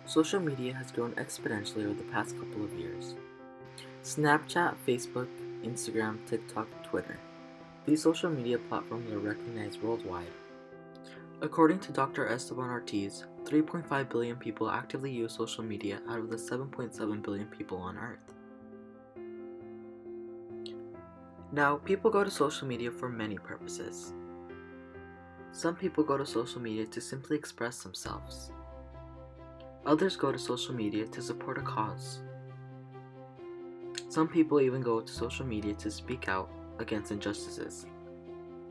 Social media has grown exponentially over the past couple of years. Snapchat, Facebook, Instagram, TikTok, Twitter. These social media platforms are recognized worldwide. According to Dr. Esteban Ortiz, 3.5 billion people actively use social media out of the 7.7 billion people on Earth. Now, people go to social media for many purposes. Some people go to social media to simply express themselves. Others go to social media to support a cause. Some people even go to social media to speak out against injustices.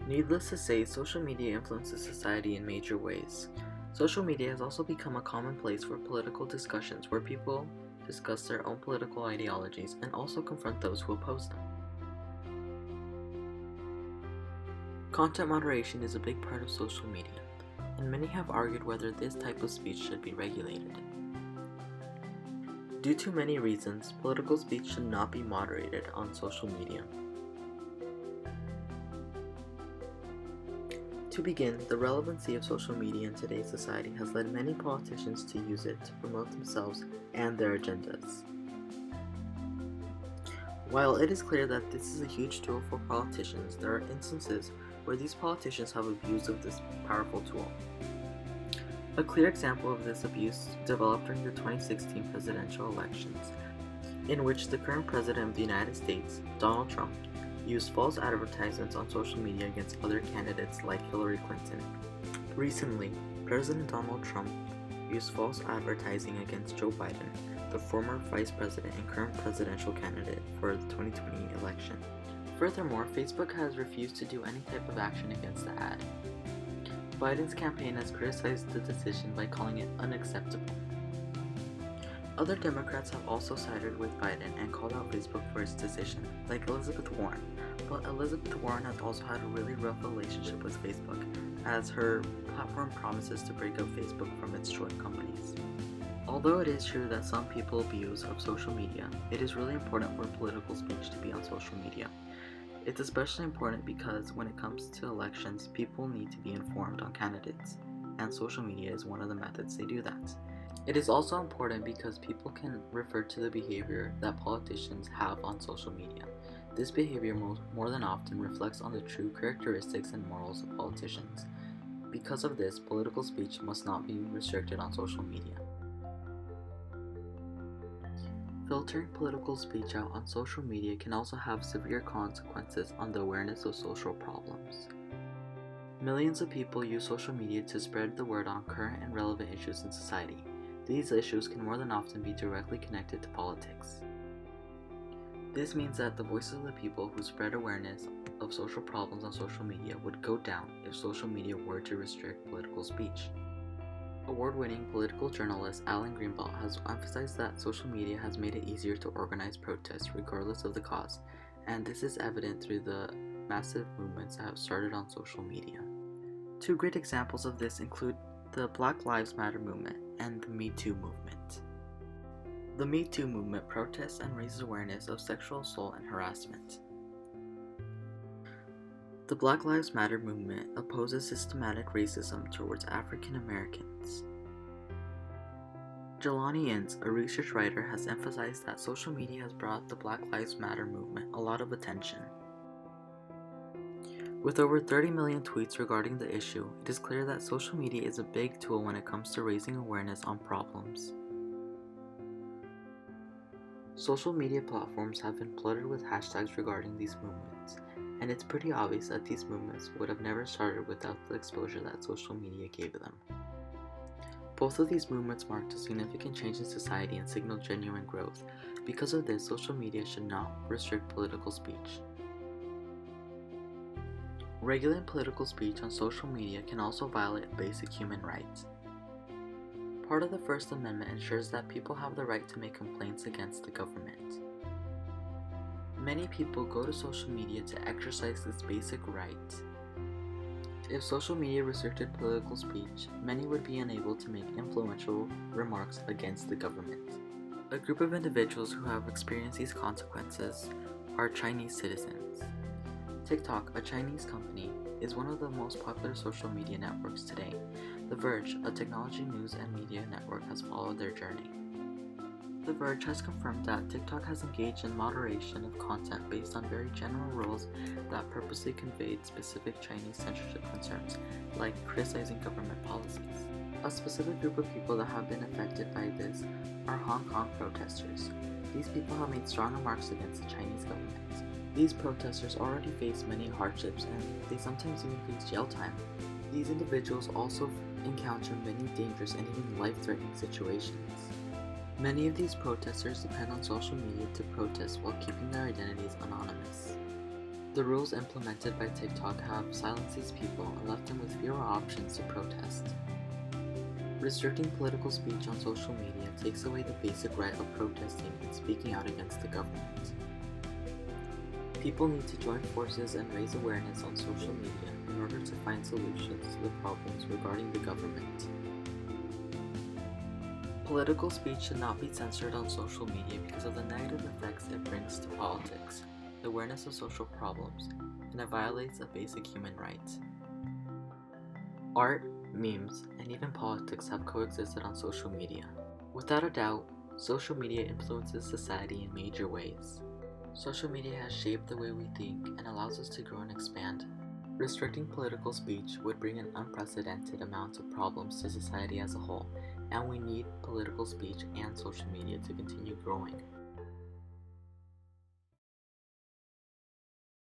Needless to say, social media influences society in major ways. Social media has also become a common place for political discussions where people discuss their own political ideologies and also confront those who oppose them. Content moderation is a big part of social media, and many have argued whether this type of speech should be regulated. Due to many reasons, political speech should not be moderated on social media. To begin, the relevancy of social media in today's society has led many politicians to use it to promote themselves and their agendas. While it is clear that this is a huge tool for politicians, there are instances where these politicians have abused of this powerful tool. A clear example of this abuse developed during the 2016 presidential elections, in which the current president of the United States, Donald Trump, used false advertisements on social media against other candidates like Hillary Clinton. Recently, President Donald Trump used false advertising against Joe Biden, the former vice president and current presidential candidate for the 2020 election. Furthermore, Facebook has refused to do any type of action against the ad. Biden's campaign has criticized the decision by calling it unacceptable. Other Democrats have also sided with Biden and called out Facebook for its decision, like Elizabeth Warren, but Elizabeth Warren has also had a really rough relationship with Facebook, as her platform promises to break up Facebook from its joint companies. Although it is true that some people abuse of social media, it is really important for political speech to be on social media. It's especially important because when it comes to elections, people need to be informed on candidates, and social media is one of the methods they do that. It is also important because people can refer to the behavior that politicians have on social media. This behavior more than often reflects on the true characteristics and morals of politicians. Because of this, political speech must not be restricted on social media. Filtering political speech out on social media can also have severe consequences on the awareness of social problems. Millions of people use social media to spread the word on current and relevant issues in society. These issues can more than often be directly connected to politics. This means that the voices of the people who spread awareness of social problems on social media would go down if social media were to restrict political speech. Award-winning political journalist Alan Greenblatt has emphasized that social media has made it easier to organize protests regardless of the cause, and this is evident through the massive movements that have started on social media. Two great examples of this include the Black Lives Matter movement and the Me Too movement. The Me Too movement protests and raises awareness of sexual assault and harassment. The Black Lives Matter movement opposes systematic racism towards African Americans. Jelani Inns, a research writer, has emphasized that social media has brought the Black Lives Matter movement a lot of attention. With over 30 million tweets regarding the issue, it is clear that social media is a big tool when it comes to raising awareness on problems. Social media platforms have been flooded with hashtags regarding these movements, and it's pretty obvious that these movements would have never started without the exposure that social media gave them. Both of these movements marked a significant change in society and signaled genuine growth. Because of this, social media should not restrict political speech. Regulating political speech on social media can also violate basic human rights. Part of the First Amendment ensures that people have the right to make complaints against the government. Many people go to social media to exercise this basic right. If social media restricted political speech, many would be unable to make influential remarks against the government. A group of individuals who have experienced these consequences are Chinese citizens. TikTok, a Chinese company, is one of the most popular social media networks today. The Verge, a technology news and media network, has followed their journey. The Verge has confirmed that TikTok has engaged in moderation of content based on very general rules that purposely conveyed specific Chinese censorship concerns, like criticizing government policies. A specific group of people that have been affected by this are Hong Kong protesters. These people have made strong remarks against the Chinese government. These protesters already face many hardships and they sometimes even face jail time. These individuals also encounter many dangerous and even life-threatening situations. Many of these protesters depend on social media to protest while keeping their identities anonymous. The rules implemented by TikTok have silenced these people and left them with fewer options to protest. Restricting political speech on social media takes away the basic right of protesting and speaking out against the government. People need to join forces and raise awareness on social media in order to find solutions to the problems regarding the government. Political speech should not be censored on social media because of the negative effects it brings to politics, the awareness of social problems, and it violates a basic human right. Art, memes, and even politics have coexisted on social media. Without a doubt, social media influences society in major ways. Social media has shaped the way we think and allows us to grow and expand. Restricting political speech would bring an unprecedented amount of problems to society as a whole, and we need political speech and social media to continue growing.